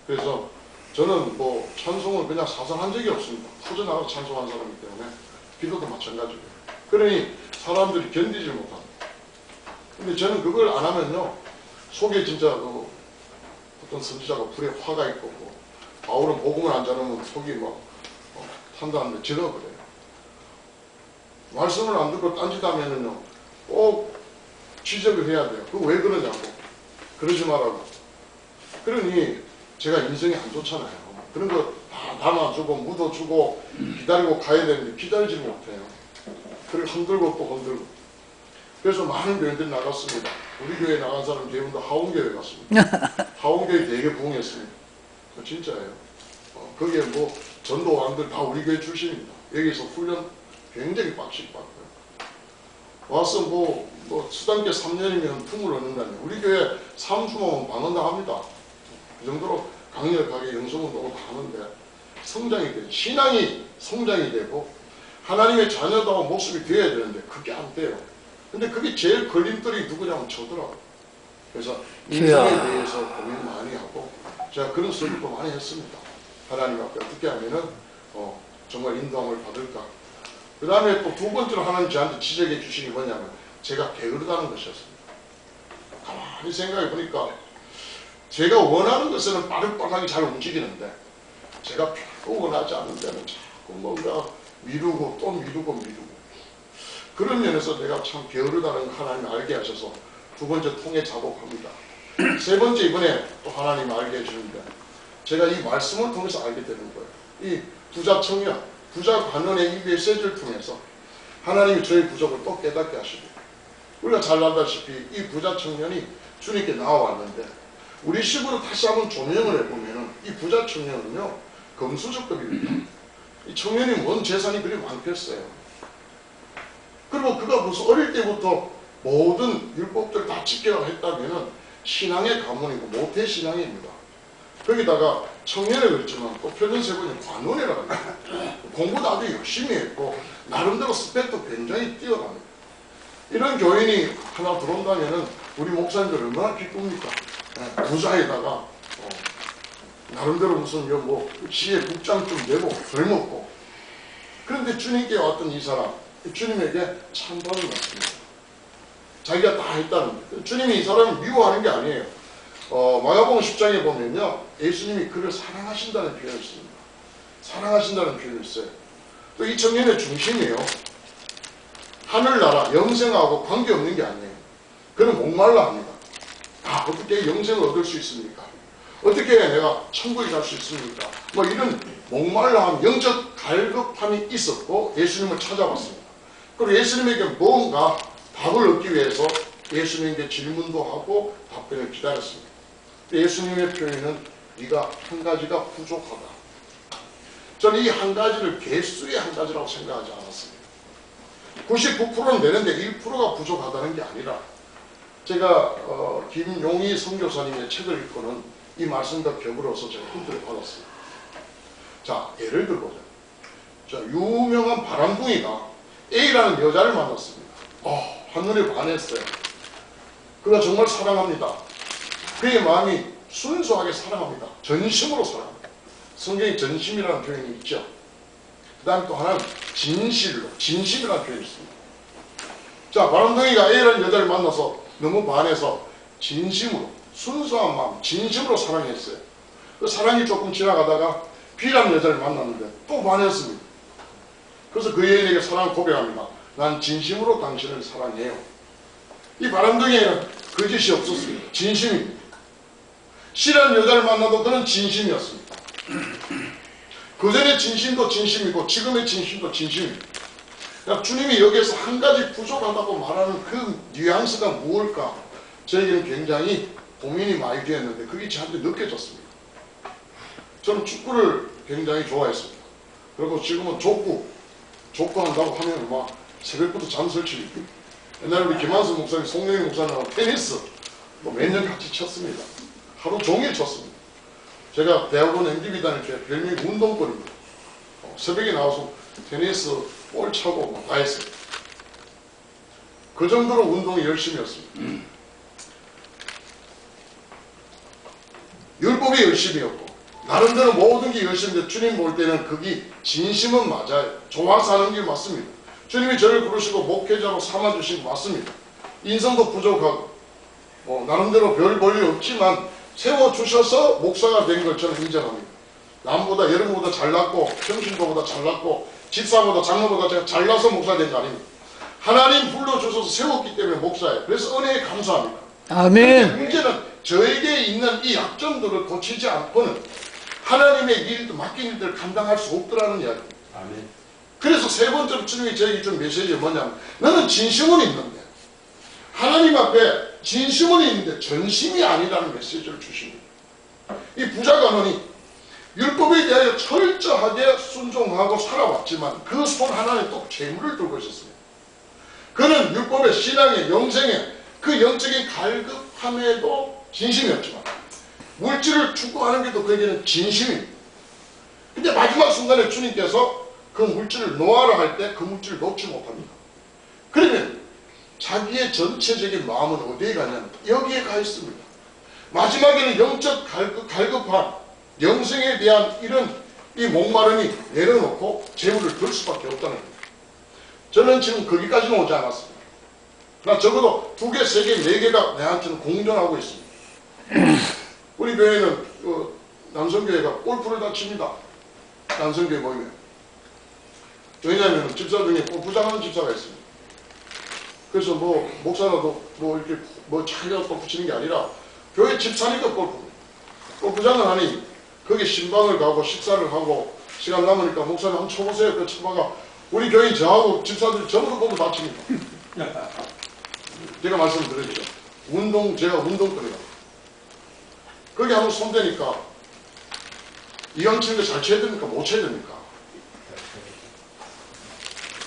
그래서 저는 뭐 찬송을 그냥 사선한 적이 없습니다. 터져나가서 찬송한 사람이기 때문에 기도도 마찬가지고요. 그러니 사람들이 견디질 못합니다. 근데 저는 그걸 안 하면요, 속에 진짜 그 어떤 선지자가 불에 화가 있고, 바울은 복음을 안 전하면 속이 막 탄다는데 제가 그래요. 말씀을 안 듣고 딴짓하면은요, 꼭 지적을 해야 돼요. 그거 왜 그러냐고. 그러지 말라고. 그러니 제가 인생이 안 좋잖아요. 그런 거 다 담아주고 묻어주고 기다리고 가야 되는데 기다리지 못해요. 그걸 흔들고 또 흔들고. 그래서 많은 교회들이 나갔습니다. 우리 교회에 나간 사람 대부분 다 하원교회 갔습니다. 하원교회 되게 부흥했습니다. 진짜예요. 거기에 뭐 전도왕들 다 우리 교회 출신입니다. 여기서 훈련 굉장히 빡시게 받고요. 와서 뭐 수단계 3년이면 품을 얻는다니 우리 교회 3주만 방언당합니다. 그 정도로 강력하게 영성운동을 다 하는데 성장이 돼요. 신앙이 성장이 되고 하나님의 자녀다운 모습이 되어야 되는데 그게 안 돼요. 근데 그게 제일 걸림돌이 누구냐면 저더라고요. 그래서 인생에 대해서 고민 많이 하고 제가 그런 설교도 많이 했습니다. 하나님 앞에 어떻게 하면은 정말 인도함을 받을까. 그 다음에 또 두 번째로 하나님 저한테 지적해 주신 게 뭐냐면 제가 게으르다는 것이었습니다. 가만히 생각해 보니까 제가 원하는 것은 빠르게 잘 움직이는데 제가 별로 원하지 않는 데는 자꾸 뭔가 미루고 또 미루고 그런 면에서 내가 참 게으르다는 걸 하나님 알게 하셔서 두 번째 통해 작업합니다. 세 번째 이번에 또 하나님 알게 해주는데 제가 이 말씀을 통해서 알게 되는 거예요. 이 부자 청년, 부자 관원의 이 메시지를 통해서 하나님이 저의 부족을 또 깨닫게 하시고 우리가 잘 알다시피 이 부자 청년이 주님께 나와왔는데 우리 식으로 다시 한번 조명을 해보면 이 부자 청년은요 금수저급입니다. 이 청년이 뭔 재산이 그리 많겠어요. 그리고 그가 무슨 어릴 때부터 모든 율법들을 다 지켜했다면 신앙의 가문이고 모태신앙입니다. 거기다가 청년에 그랬지만 또 표준세번이 관원이라고 합니다. 공부도 아주 열심히 했고 나름대로 스펙도 굉장히 뛰어납니다. 이런 교인이 하나 들어온다면 우리 목사님들 얼마나 기쁩니까? 부자에다가 나름대로 무슨 뭐 시에 국장 좀 내고 덜 먹고. 그런데 주님께 왔던 이 사람 주님에게 찬반을 받습니다. 자기가 다 했다는 거예요. 주님이 이 사람을 미워하는 게 아니에요. 마가복음 10장에 보면요 예수님이 그를 사랑하신다는 표현을 씁니다. 사랑하신다는 표현을 써요. 또 이 청년의 중심이에요. 하늘나라 영생하고 관계없는 게 아니에요. 그는 목말라 합니다. 어떻게 영생을 얻을 수 있습니까? 어떻게 내가 천국에 갈 수 있습니까? 뭐 이런 목말라함, 영적 갈급함이 있었고 예수님을 찾아왔습니다. 그리고 예수님에게 뭔가 답을 얻기 위해서 예수님에게 질문도 하고 답변을 기다렸습니다. 예수님의 표현은 네가 한 가지가 부족하다. 저는 이 한 가지를 개수의 한 가지라고 생각하지 않았습니다. 99%는 되는데 1%가 부족하다는 게 아니라 제가 김용희 선교사님의 책을 읽고는 이 말씀과 겹으로서 제가 힌트를 받았습니다. 자, 예를 들보자. 자, 유명한 바람둥이가 A라는 여자를 만났습니다. 한눈에 반했어요. 그가 정말 사랑합니다. 그의 마음이 순수하게 사랑합니다. 전심으로 사랑합니다. 성경에 전심이라는 표현이 있죠. 그 다음에 또 하나는 진실로, 진심이라는 표현이 있습니다. 자, 바람둥이가 A라는 여자를 만나서 너무 반해서 진심으로, 순수한 마음, 진심으로 사랑했어요. 그 사랑이 조금 지나가다가 B라는 여자를 만났는데 또 반했습니다. 그래서 그 여인에게 사랑을 고백합니다. 난 진심으로 당신을 사랑해요. 이 바람둥이에는 거짓이 없었습니다. 진심입니다. C라는 여자를 만나도 그는 진심이었습니다. 그전의 진심도 진심이고 지금의 진심도 진심입니다. 그러니까 주님이 여기에서 한 가지 부족하다고 말하는 그 뉘앙스가 무엇일까? 저에게는 굉장히 고민이 많이 되었는데 그게 저한테 느껴졌습니다. 저는 축구를 굉장히 좋아했습니다. 그리고 지금은 족구 한다고 하면 막 새벽부터 잠 설치고 옛날에 우리 김한수 목사님, 송영희 목사님하고 테니스 몇 년 같이 쳤습니다. 하루 종일 쳤습니다. 제가 대학원 MDB 다닐 때 별명이 운동권입니다. 새벽에 나와서 테니스 볼 차고 다 했어요. 그 정도로 운동이 열심히 했습니다. 율법이 열심히 였고 나름대로 모든 게 열심인데 주님 볼 때는 그게 진심은 맞아요. 좋아서 하는 게 맞습니다. 주님이 저를 부르시고 목회자로 삼아주신 거 맞습니다. 인성도 부족하고 나름대로 별 볼일 없지만 세워주셔서 목사가 된 걸 저는 인정합니다. 남보다 여러분보다 잘났고 평신도보다 잘났고 집사보다 장로보다 제가 잘나서 목사 된 거 아닙니다. 하나님 불러주셔서 세웠기 때문에 목사예요. 그래서 은혜에 감사합니다. 아멘. 문제는 저에게 있는 이 약점들을 고치지 않고는 하나님의 일도 맡긴 일들을 감당할 수 없더라는 이야기입니다. 아멘. 그래서 세 번째로 주님이 저에게 준 메시지가 뭐냐면 너는 진심은 있는데 하나님 앞에 진심은 있는데 전심이 아니라는 메시지를 주십니다. 이 부자 간원이 율법에 대하여 철저하게 순종하고 살아왔지만 그 손 하나에 또 재물을 들고 있었습니다. 그는 율법의 신앙의 영생의 그 영적인 갈급함에도 진심이었지만 물질을 추구하는 게 또 그에게는 진심입니다. 근데 마지막 순간에 주님께서 그 물질을 놓아라 할 때 그 물질을 놓지 못합니다. 그러면 자기의 전체적인 마음은 어디에 가냐면 여기에 가 있습니다. 마지막에는 영적 갈급함, 영생에 대한 이런 이 목마름이 내려놓고 재물을 들 수밖에 없다는 겁니다. 저는 지금 거기까지는 오지 않았습니다. 그러나 적어도 2개, 3개, 4개가 내한테는 공존하고 있습니다. 우리 교회는 남성교회가 골프를 다 칩니다. 남성교회 모임에. 왜냐하면 집사 중에 골프장하는 집사가 있습니다. 그래서 목사라도 이렇게 자기가 골프 치는 게 아니라 교회 집사니까 골프장을 하니 거기 신방을 가고 식사를 하고 시간 남으니까 목사님 한번 쳐보세요. 그 쳐봐가 우리 교인 저하고 집사들이 전부 골프 다 칩니다. 제가 말씀드렸죠. 제가 운동거리다. 거기 한번 손대니까 이왕 치는 거 잘 쳐야 됩니까? 못 쳐야 됩니까?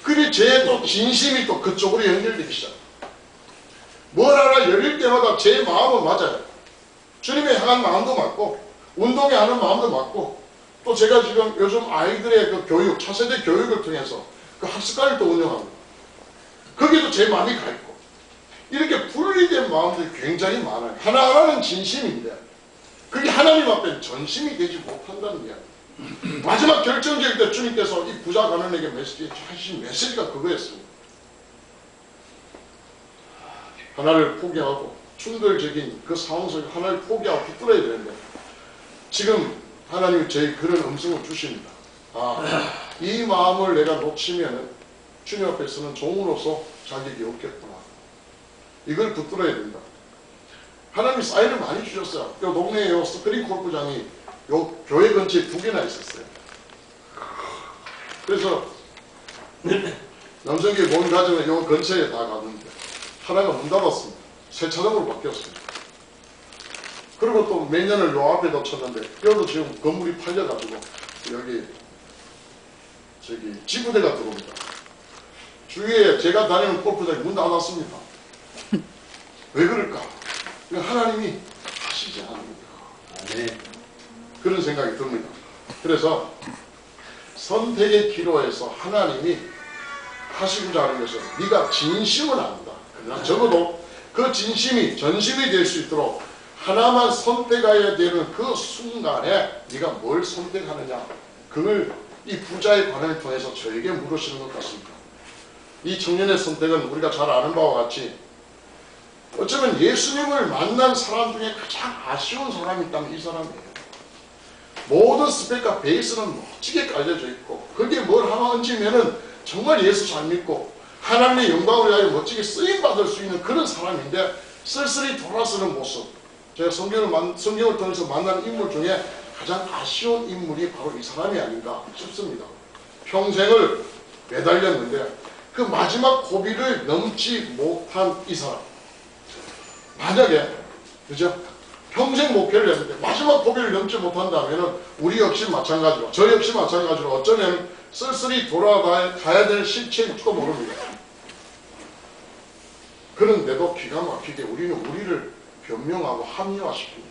그게 제 또 진심이 또 그쪽으로 연결되기 시작합니다. 뭘 하나 열릴 때마다 제 마음은 맞아요. 주님의 향한 마음도 맞고 운동에 하는 마음도 맞고 또 제가 지금 요즘 아이들의 그 교육, 차세대 교육을 통해서 그 학습관을 또 운영합니다. 거기도 제 마음이 가 있고 이렇게 분리된 마음들이 굉장히 많아요. 하나하나는 진심인데 그게 하나님 앞에 전심이 되지 못한다는 이야기. 마지막 결정적일 때 주님께서 이 부자 간원에게 하신 메시지가 그거였습니다. 하나를 포기하고 충돌적인 그 상황 속에 하나를 포기하고 붙들어야 되는데 지금 하나님이 저희 그런 음성을 주십니다. 이 마음을 내가 놓치면 주님 앞에서는 종으로서 자격이 없겠구나. 이걸 붙들어야 된다. 하나님이 사인을 많이 주셨어요. 요 동네에 요 스크린 골프장이 요 교회 근처에 2개나 있었어요. 그래서 남성교회 모임 가지면 요 근처에 다 갔는데 하나가 문 닫았습니다. 세차장으로 바뀌었습니다. 그리고 또 몇 년을 요 앞에다 쳤는데 여기도 지금 건물이 팔려가지고 여기 지구대가 들어옵니다. 주위에 제가 다니는 골프장이 문 닫았습니다. 왜 그럴까? 하나님이 하시지 않습니까? 네. 그런 생각이 듭니다. 그래서 선택의 기로에서 하나님이 하시고자 하는 것은 네가 진심은 안다. 그러나 적어도 그 진심이 전심이 될 수 있도록 하나만 선택해야 되는 그 순간에 네가 뭘 선택하느냐, 그걸 이 부자의 관을 통해서 저에게 물으시는 것 같습니다. 이 청년의 선택은 우리가 잘 아는 바와 같이 어쩌면 예수님을 만난 사람 중에 가장 아쉬운 사람이 있다면 이 사람이에요. 모든 스펙과 베이스는 멋지게 깔려져 있고 거기에 뭘 하나 얹으면은 정말 예수 잘 믿고 하나님의 영광을 위하여 멋지게 쓰임받을 수 있는 그런 사람인데 쓸쓸히 돌아서는 모습, 제가 성경을 통해서 만난 인물 중에 가장 아쉬운 인물이 바로 이 사람이 아닌가 싶습니다. 평생을 매달렸는데 그 마지막 고비를 넘지 못한 이 사람, 만약에 그죠? 평생 목회를 했는데 마지막 고비를 넘지 못한다면 우리 역시 마찬가지로, 저 역시 마찬가지로 어쩌면 쓸쓸히 돌아가야 될 실체일지도 모릅니다. 그런데도 기가 막히게 우리는 우리를 변명하고 합리화시킵니다.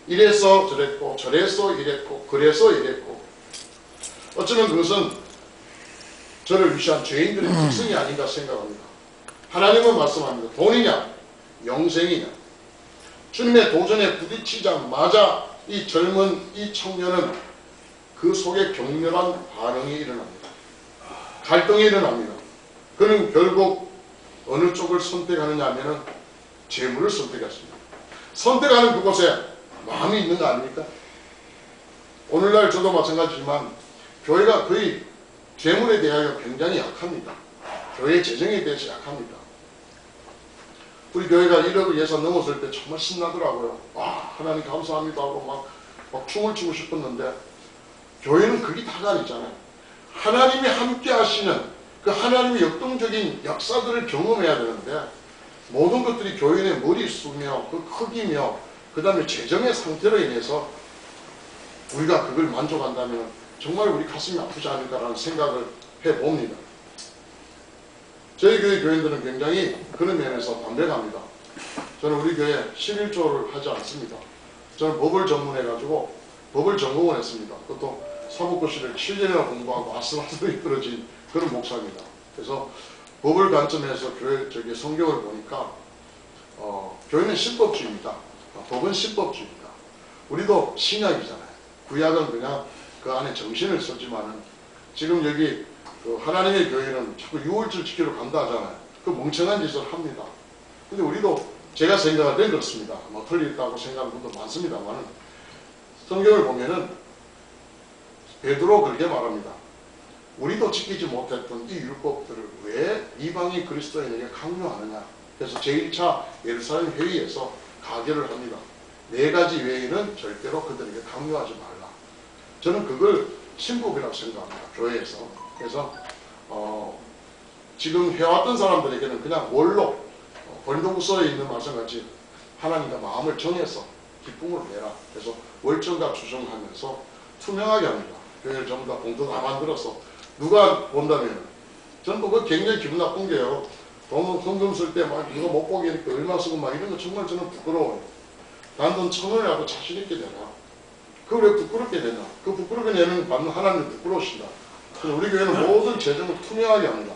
이래서 저랬고 저래서 이랬고 그래서 이랬고, 어쩌면 그것은 저를 위시한 죄인들의 특성이 아닌가 생각합니다. 하나님은 말씀합니다. 돈이냐 영생이냐, 주님의 도전에 부딪히자마자 이 젊은 이 청년은 그 속에 격렬한 반응이 일어납니다. 갈등이 일어납니다. 그는 결국 어느 쪽을 선택하느냐 하면은 재물을 선택했습니다. 선택하는 그곳에 마음이 있는 거 아닙니까? 오늘날 저도 마찬가지지만 교회가 거의 재물에 대하여 굉장히 약합니다. 교회 재정에 대해서 약합니다. 우리 교회가 1억 예산 넘었을 때 정말 신나더라고요. 와, 하나님 감사합니다 하고 막 춤을 추고 싶었는데, 교회는 그게 다가 아니잖아요. 하나님이 함께 하시는 그 하나님의 역동적인 역사들을 경험해야 되는데, 모든 것들이 교인의 머릿수며 그 크기며 그 다음에 재정의 상태로 인해서 우리가 그걸 만족한다면 정말 우리 가슴이 아프지 않을까라는 생각을 해봅니다. 저희 교회 교인들은 굉장히 그런 면에서 담백합니다. 저는 우리 교회에 11조를 하지 않습니다. 저는 법을 전문해가지고 법을 전공을 했습니다. 그것도 사법고시를 7년이나 공부하고 아슬아슬하게 떨어진 그런 목사입니다. 그래서 법을 관점에서 교회 성경을 보니까 교회는 신법주의입니다. 법은 신법주의입니다. 우리도 신약이잖아요. 구약은 그냥 그 안에 정신을 쓰지만은 지금 여기 그 하나님의 교회는 자꾸 6월절 지키러 간다 하잖아요. 그 멍청한 짓을 합니다. 근데 우리도 제가 생각할 땐 그렇습니다. 뭐 틀렸다고 생각하는 분도 많습니다만 성경을 보면은 베드로 그렇게 말합니다. 우리도 지키지 못했던 이 율법들을 왜 이방인 그리스도인에게 강요하느냐. 그래서 제1차 예루살렘 회의에서 가결을 합니다. 4가지 외에는 절대로 그들에게 강요하지 말라. 저는 그걸 신법이라고 생각합니다. 교회에서. 그래서 지금 해왔던 사람들에게는 그냥 원로 고린도후서에 있는 말씀같이 하나님과 마음을 정해서 기쁨으로 내라. 그래서 월정과 주정하면서 투명하게 합니다. 교회를 전부 다 봉투 다 만들어서 누가 본다면 저는 그거 굉장히 기분 나쁜 게요. 돈 헌금 쓸 때 막 이거 못 보게 하니까 얼마 쓰고 막 이런 거 정말 저는 부끄러워요. 단돈 1,000원이라도 자신 있게 내라. 그걸 왜 부끄럽게 내냐. 그 부끄럽게 내는 받는 하나님이 부끄러우시다. 그래서 우리 교회는 모든 재정을 투명하게 합니다.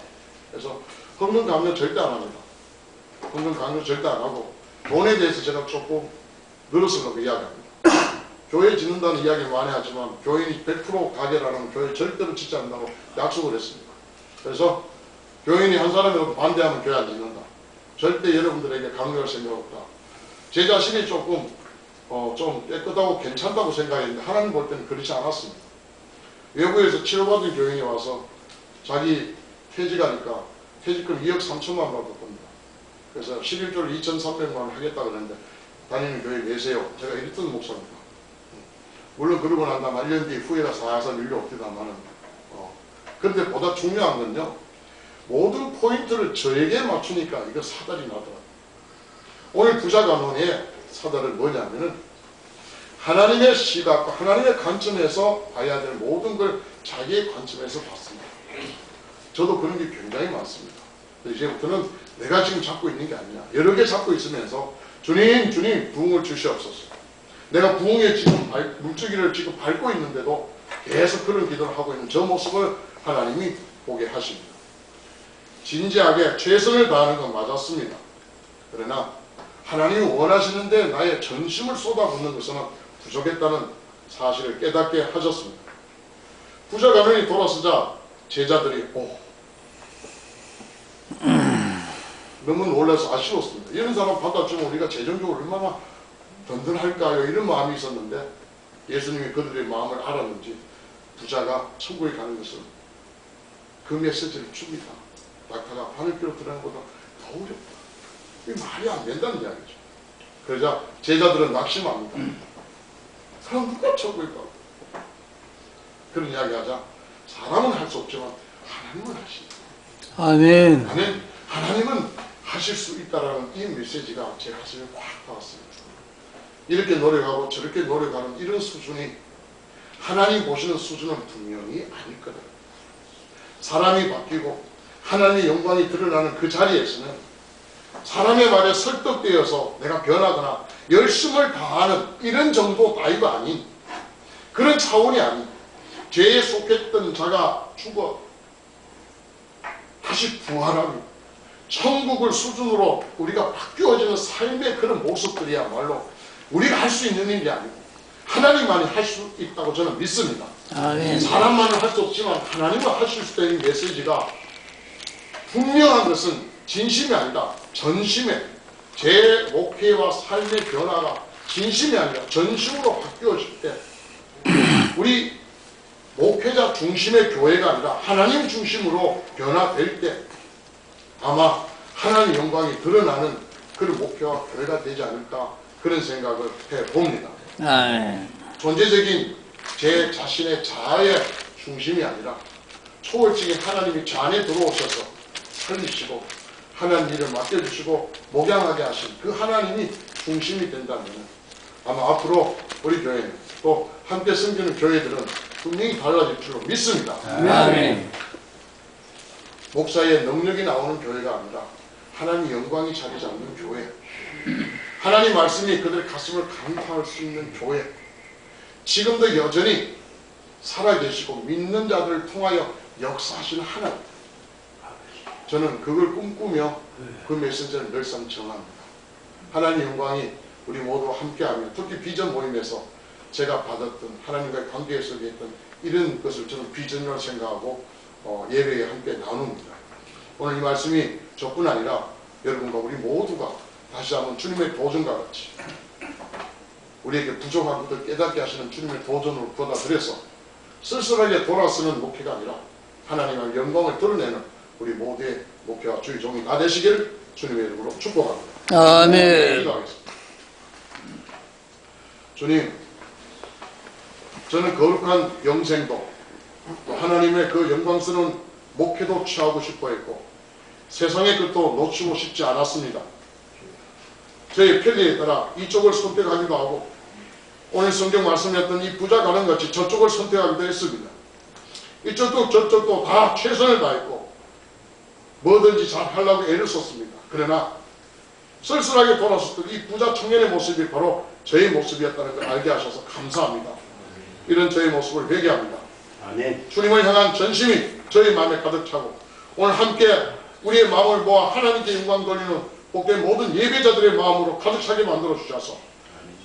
그래서 헌금 강요 절대 안 합니다. 헌금 강요 절대 안 하고 돈에 대해서 제가 조금 늘어서라고 이야기합니다. 교회 짓는다는 이야기 많이 하지만 교인이 100% 가게라는 교회 절대로 짓지 않는다고 약속을 했습니다. 그래서 교인이 한 사람이라도 반대하면 교회 안 짓는다. 절대 여러분들에게 강요할 생각 없다. 제 자신이 조금 좀 깨끗하고 괜찮다고 생각했는데 하나님 볼 때는 그렇지 않았습니다. 외부에서 치료받은 교인이 와서 자기 퇴직하니까 퇴직금 2억 3천만 원 받을 겁니다. 그래서 11조를 2,300만 원 하겠다 그랬는데 다니는 교회 내세요. 제가 이랬던 목사입니다. 물론 그러고 난 다음 1년 뒤에 후회가 살살 밀려옵니다만은 그런데 보다 중요한 건요. 모든 포인트를 저에게 맞추니까 이거 사달이 나더라고요. 오늘 부자간론의 사달은 뭐냐면은 하나님의 시각과 하나님의 관점에서 봐야 될 모든 걸 자기의 관점에서 봤습니다. 저도 그런 게 굉장히 많습니다. 이제부터는 내가 지금 잡고 있는 게 아니야. 여러 개 잡고 있으면서 주님 부흥을 주시옵소서. 내가 부흥의 지금 물주기를 지금 밟고 있는데도 계속 그런 기도를 하고 있는 저 모습을 하나님이 보게 하십니다. 진지하게 최선을 다하는 건 맞았습니다. 그러나 하나님이 원하시는데 나의 전심을 쏟아붓는 것은 부족했다는 사실을 깨닫게 하셨습니다. 부자 가면이 돌아서자 제자들이 너무 놀라서 아쉬웠습니다. 이런 사람 받아주면 우리가 재정적으로 얼마나 든든할까요? 이런 마음이 있었는데 예수님이 그들의 마음을 알았는지 부자가 천국에 가는 것은 그 메시지를 줍니다. 낙타가 하늘길로 들어가는 것보다 더 어렵다. 이게 말이 안 된다는 이야기죠. 그러자 제자들은 낙심합니다. 사람 누가 천국에 가고 그런 이야기하자 사람은 할 수 없지만 하나님은 하신다. 아멘. 하나님은 하실 수 있다라는 이 메시지가 제 가슴에 꽉 닿았습니다. 이렇게 노력하고 저렇게 노력하는 이런 수준이 하나님 보시는 수준은 분명히 아닐 거다. 사람이 바뀌고 하나님의 영광이 드러나는 그 자리에서는 사람의 말에 설득되어서 내가 변하거나 열심을 다하는 이런 정도 따위가 아닌 그런 차원이 아닌 죄에 속했던 자가 죽어 다시 부활하고 천국을 수준으로 우리가 바뀌어지는 삶의 그런 모습들이야말로 우리가 할 수 있는 일이 아니고 하나님만이 할 수 있다고 저는 믿습니다. 아멘. 사람만은 할 수 없지만 하나님은 하실 수 있는 메시지가 분명한 것은 진심이 아니라 전심에, 제 목회와 삶의 변화가 진심이 아니라 전심으로 바뀌어질 때 우리 목회자 중심의 교회가 아니라 하나님 중심으로 변화될 때 아마 하나님의 영광이 드러나는 그런 목회와 교회가 되지 않을까 그런 생각을 해봅니다. 아멘. 존재적인 제 자신의 자아의 중심이 아니라 초월적인 하나님이 저 안에 들어오셔서 살리시고 하나님 일을 맡겨주시고 목양하게 하신 그 하나님이 중심이 된다면 아마 앞으로 우리 교회는 또 함께 섬기는 교회들은 분명히 달라질 줄로 믿습니다. 아멘. 목사의 능력이 나오는 교회가 아니라 하나님 영광이 자리 잡는 교회, 하나님 말씀이 그들의 가슴을 감탄할 수 있는 교회, 지금도 여전히 살아계시고 믿는 자들을 통하여 역사하시는 하나님, 저는 그걸 꿈꾸며 그 메시지를 늘상 정합니다. 하나님 영광이 우리 모두 함께하며 특히 비전 모임에서 제가 받았던 하나님과의 관계 속에 있던 이런 것을 저는 비전이라고 생각하고 예배에 함께 나눕니다. 오늘 이 말씀이 저뿐 아니라 여러분과 우리 모두가 다시 한번 주님의 도전과 같이 우리에게 부족한 것을 깨닫게 하시는 주님의 도전으로 받아들여서 쓸쓸하게 돌아서는 목회가 아니라 하나님의 영광을 드러내는 우리 모두의 목회와 주의 종이 다 되시기를 주님의 이름으로 축복합니다. 아멘. 기도하겠습니다. 주님, 저는 거룩한 영생도 또 하나님의 그 영광스러운 목회도 취하고 싶어 했고 세상의 것도 놓치고 싶지 않았습니다. 저의 편리에 따라 이쪽을 선택하기도 하고 오늘 성경 말씀했던 이 부자 가는 같이 저쪽을 선택하기도 했습니다. 이쪽도 저쪽도 다 최선을 다했고 뭐든지 잘 하려고 애를 썼습니다. 그러나 쓸쓸하게 돌아섰던 이 부자 청년의 모습이 바로 저의 모습이었다는 걸 알게 하셔서 감사합니다. 이런 저의 모습을 회개합니다. 아멘. 주님을 향한 전심이 저희 마음에 가득 차고 오늘 함께 우리의 마음을 모아 하나님께 영광 돌리는 복된 모든 예배자들의 마음으로 가득 차게 만들어 주셔서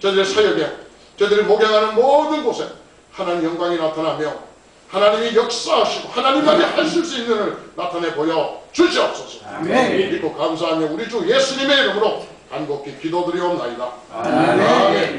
저들의 사역에 저들이 목양하는 모든 곳에 하나님 영광이 나타나며 하나님이 역사하시고 하나님만이 하실 수 있는 일을 나타내 보여 주시옵소서. 아멘. 믿고 감사하며 우리 주 예수님의 이름으로 간곡히 기도드리옵나이다. 아멘.